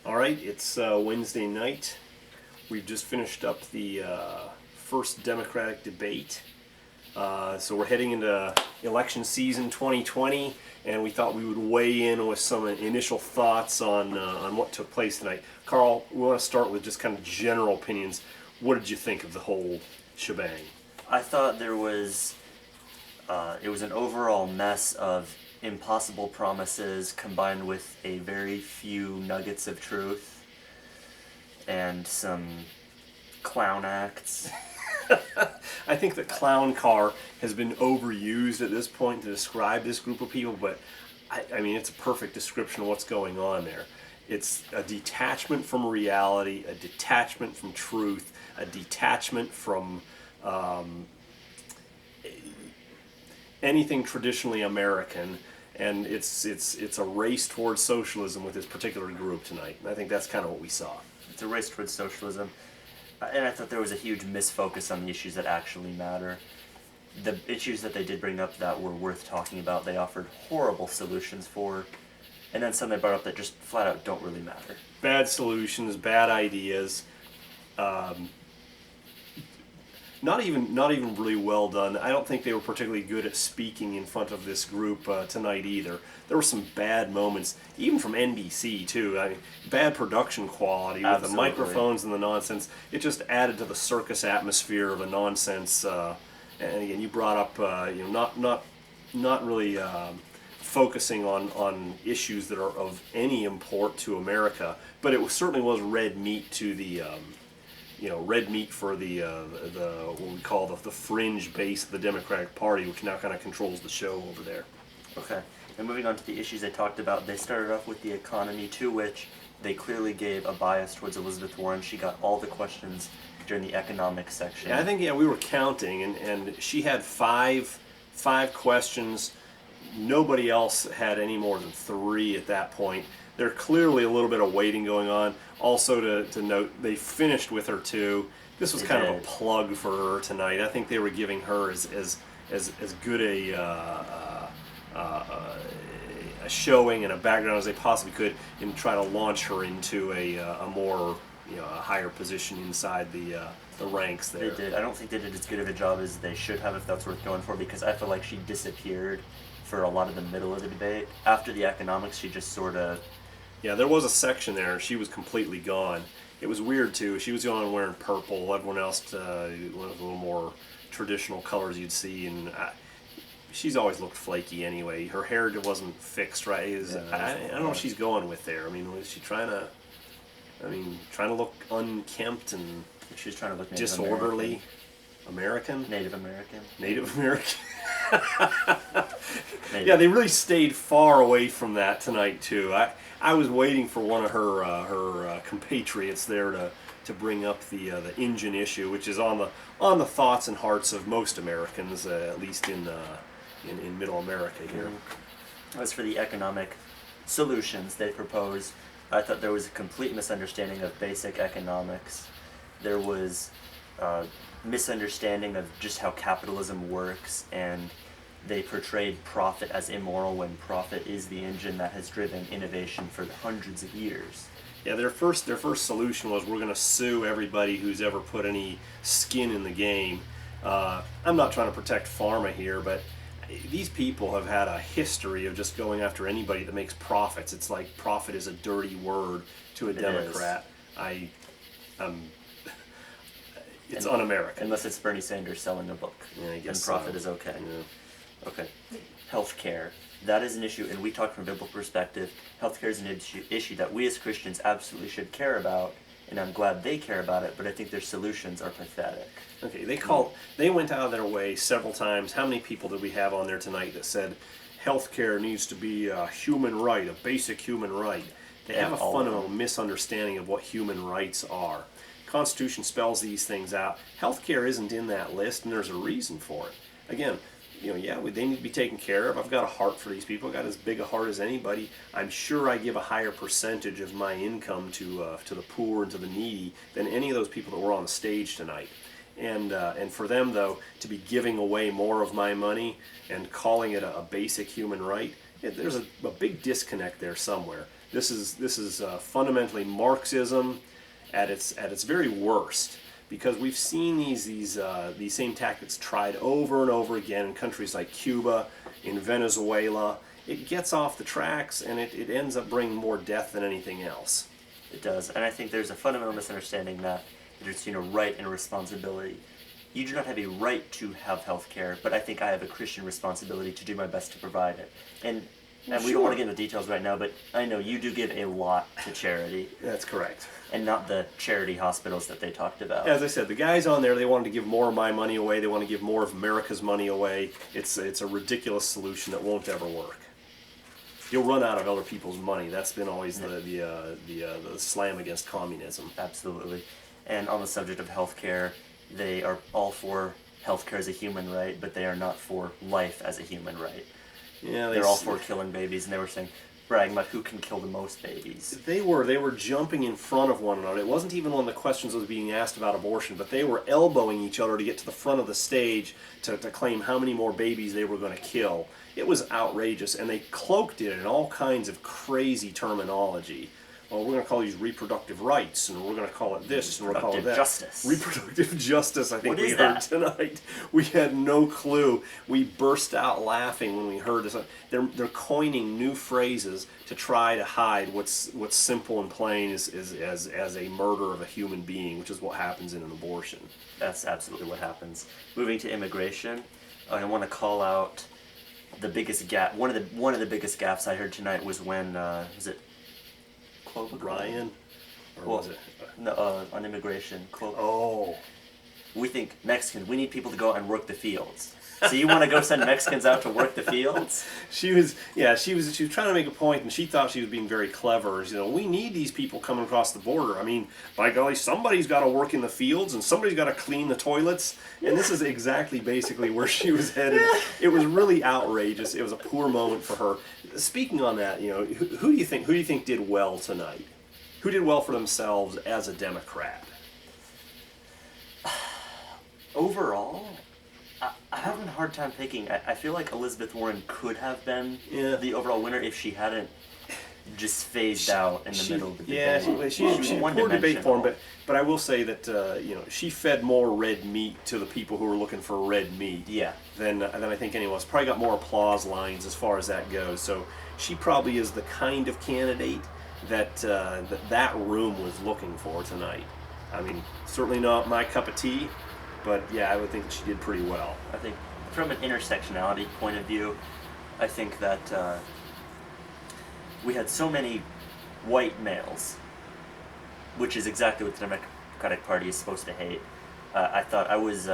All right, it's Wednesday night. We've just finished up the first Democratic debate. So we're heading into election season 2020, and we thought we would weigh in with some initial thoughts on what took place tonight. Karl, we want to start with just kind of general opinions. What did you think of the whole shebang? I thought it was an overall mess of impossible promises combined with a very few nuggets of truth and some clown acts. I think the clown car has been overused at this point to describe this group of people, but I mean, it's a perfect description of what's going on there. It's a detachment from reality, a detachment from truth, a detachment from anything traditionally American, and it's a race towards socialism with this particular group tonight. And I think that's kind of what we saw. It's a race towards socialism. And I thought there was a huge misfocus on the issues that actually matter. The issues that they did bring up that were worth talking about, they offered horrible solutions for, and then some they brought up that just flat out don't really matter. Bad solutions, bad ideas. Not even really well done. I don't think they were particularly good at speaking in front of this group tonight either. There were some bad moments, even from NBC too. I mean, bad production quality with the microphones and the nonsense. It just added to the circus atmosphere of the nonsense. And again, you brought up not really focusing on issues that are of any import to America, but it certainly was red meat to the. Red meat for the what we call the fringe base of the Democratic Party, which now kind of controls the show over there. Okay, and moving on to the issues they talked about, they started off with the economy, to which they clearly gave a bias towards Elizabeth Warren. She got all the questions during the economic section. Yeah, I think we were counting, and she had five questions. Nobody else had any more than 3 at that point. There's clearly a little bit of waiting going on. Also to note, they finished with her too. This was kind of a plug for her tonight. I think they were giving her as good a showing and a background as they possibly could, and try to launch her into a more a higher position inside the ranks there. They did. I don't think they did as good of a job as they should have, if that's worth going for, because I feel like she disappeared for a lot of the middle of the debate. After the economics, she just sort of... Yeah, there was a section there. She was completely gone. It was weird too. She was the only one wearing purple. Everyone else went with a little more traditional colors you'd see, and she's always looked flaky anyway. Her hair wasn't fixed right. I don't know what she's going with there. I mean, was she trying to look unkempt and she's trying to look disorderly? American? Native American. Native American. Yeah, they really stayed far away from that tonight too. I was waiting for one of her compatriots there to bring up the engine issue, which is on the thoughts and hearts of most Americans, at least in Middle America here. Mm-hmm. As for the economic solutions they proposed, I thought there was a complete misunderstanding of basic economics. There was misunderstanding of just how capitalism works, and they portrayed profit as immoral when profit is the engine that has driven innovation for hundreds of years. Yeah, their first solution was, we're going to sue everybody who's ever put any skin in the game. I'm not trying to protect pharma here, but these people have had a history of just going after anybody that makes profits. It's like profit is a dirty word to a Democrat. It's un-American. Unless it's Bernie Sanders selling a book. Yeah, I guess profit so. is okay. Yeah. Okay. Healthcare. That is an issue, and we talk from a biblical perspective. Healthcare is an issue that we as Christians absolutely should care about, and I'm glad they care about it, but I think their solutions are pathetic. Okay, they went out of their way several times. How many people did we have on there tonight that said healthcare needs to be a human right, a basic human right? They have a fundamental misunderstanding of what human rights are. Constitution spells these things out. Healthcare isn't in that list, and there's a reason for it. Again, they need to be taken care of. I've got a heart for these people. I've got as big a heart as anybody. I'm sure I give a higher percentage of my income to the poor and to the needy than any of those people that were on the stage tonight. And for them, though, to be giving away more of my money and calling it a basic human right, there's a big disconnect there somewhere. This is fundamentally Marxism at its very worst, because we've seen these same tactics tried over and over again in countries like Cuba, in Venezuela. It gets off the tracks, and it ends up bringing more death than anything else. It does, and I think there's a fundamental misunderstanding that there's right and responsibility. You do not have a right to have health care, but I think I have a Christian responsibility to do my best to provide it. And we don't want to get into details right now, but I know you do give a lot to charity. That's correct. And not the charity hospitals that they talked about. As I said, the guys on there, they wanted to give more of my money away. They want to give more of America's money away. It's a ridiculous solution that won't ever work. You'll run out of other people's money. That's been always the slam against communism. Absolutely. And on the subject of healthcare, they are all for healthcare as a human right, but they are not for life as a human right. Yeah, they're all for killing babies, and they were bragging about who can kill the most babies. They were jumping in front of one another. It wasn't even one of the questions that was being asked about abortion, but they were elbowing each other to get to the front of the stage to claim how many more babies they were going to kill. It was outrageous, and they cloaked it in all kinds of crazy terminology. Well, we're going to call these reproductive rights, and we're going to call it this, and we're going to call it that. Justice. Reproductive justice, I think What we is heard that? tonight. We had no clue. We burst out laughing when we heard this. They're coining new phrases to try to hide what's simple and plain as a murder of a human being, which is what happens in an abortion. That's absolutely what happens. Moving to immigration, I want to call out the biggest gap. One of the biggest gaps I heard tonight was when was it Ryan? Or was it? No, on immigration. Oh. We think Mexicans, we need people to go out and work the fields. So you want to go send Mexicans out to work the fields? She was trying to make a point, and she thought she was being very clever. We need these people coming across the border. I mean, by golly, somebody's got to work in the fields, and somebody's got to clean the toilets. And this is exactly basically where she was headed. It was really outrageous. It was a poor moment for her. Speaking on that, who do you think did well tonight? Who did well for themselves as a Democrat? Overall, I'm having a hard time picking. I feel like Elizabeth Warren could have been the overall winner if she hadn't just phased out in the middle of the debate. Yeah, she had a poor debate for him, but I will say that she fed more red meat to the people who were looking for red meat. Yeah. Than I think anyone else. Probably got more applause lines as far as that goes. So she probably is the kind of candidate that room was looking for tonight. I mean, certainly not my cup of tea. But yeah, I would think that she did pretty well. I think from an intersectionality point of view, I think that we had so many white males, which is exactly what the Democratic Party is supposed to hate. I thought I was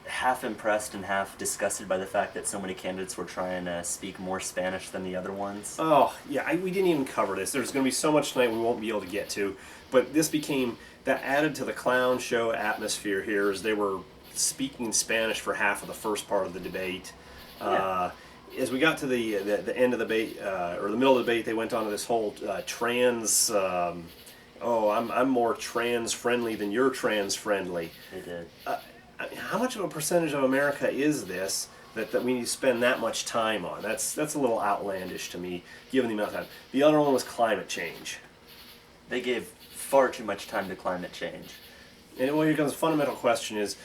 half impressed and half disgusted by the fact that so many candidates were trying to speak more Spanish than the other ones. Oh, yeah, we didn't even cover this. There's going to be so much tonight we won't be able to get to. But this became, that added to the clown show atmosphere here, as they were speaking Spanish for half of the first part of the debate. Yeah. As we got to the end of the debate, or the middle of the debate, they went on to this whole trans... I'm more trans-friendly than you're trans-friendly. They did. How much of a percentage of America is this that we need to spend that much time on? That's a little outlandish to me, given the amount of time. The other one was climate change. They gave far too much time to climate change. And well, here comes the fundamental question is,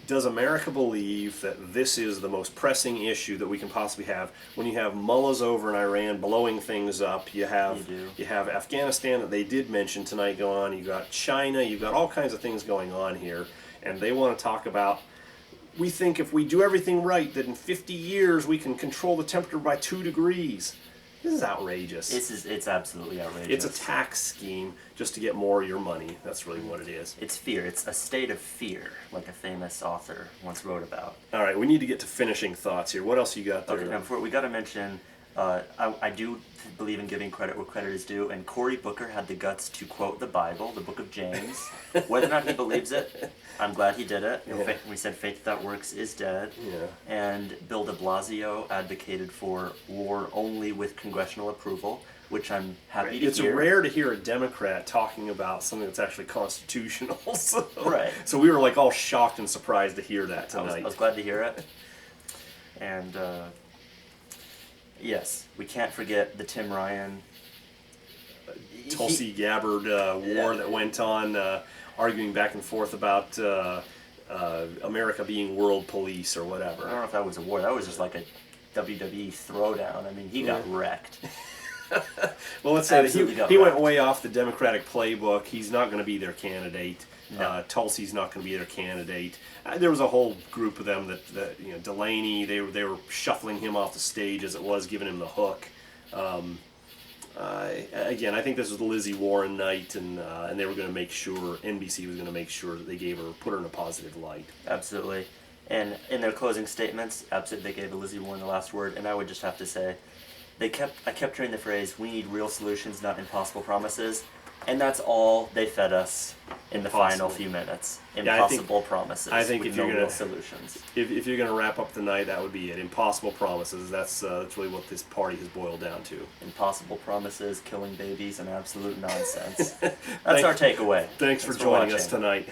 does America believe that this is the most pressing issue that we can possibly have? When you have mullahs over in Iran blowing things up, you have Afghanistan that they did mention tonight going on, you got China, you've got all kinds of things going on here, and they want to talk about, we think if we do everything right, that in 50 years we can control the temperature by 2 degrees. This is outrageous. It's absolutely outrageous. It's a tax scheme just to get more of your money. That's really what it is. It's fear. It's a state of fear, like a famous author once wrote about. All right, we need to get to finishing thoughts here. What else you got there? Okay, now before we got to mention, I do believe in giving credit where credit is due, and Cory Booker had the guts to quote the Bible, the book of James. Whether or not he believes it, I'm glad he did it. Yeah. We said faith without works is dead. Yeah. And Bill de Blasio advocated for war only with congressional approval, which I'm happy to It's hear. rare to hear a Democrat talking about something that's actually constitutional. Right. So we were like all shocked and surprised to hear that I tonight. was glad to hear it. And Yes, we can't forget the Tim Ryan. Tulsi Gabbard war that went on, arguing back and forth about America being world police or I don't whatever. know if that was a war. That was just like a WWE throwdown. I mean, he got wrecked. Well, let's say Absolutely that got he went wrecked. way off the Democratic playbook. He's not going to be their candidate. No. Tulsi's not going to be their candidate. There was a whole group of them that Delaney. They were shuffling him off the stage as it was, giving him the hook. Again, I think this was the Lizzie Warren night, and they were going to make sure NBC was going to make sure that they put her in a positive light. Absolutely. And in their closing statements, absolutely, they gave Lizzie Warren the last word. And I would just have to say, I kept hearing the phrase, "We need real solutions, not impossible promises," and that's all they fed us in the final few minutes. Impossible promises. I think with if no you're real gonna solutions. if you're going to wrap up the night, that would be it. Impossible promises. That's really what this party has boiled down to. Impossible promises, killing babies, and absolute nonsense. That's our takeaway. Thanks for Thanks joining us watching. tonight.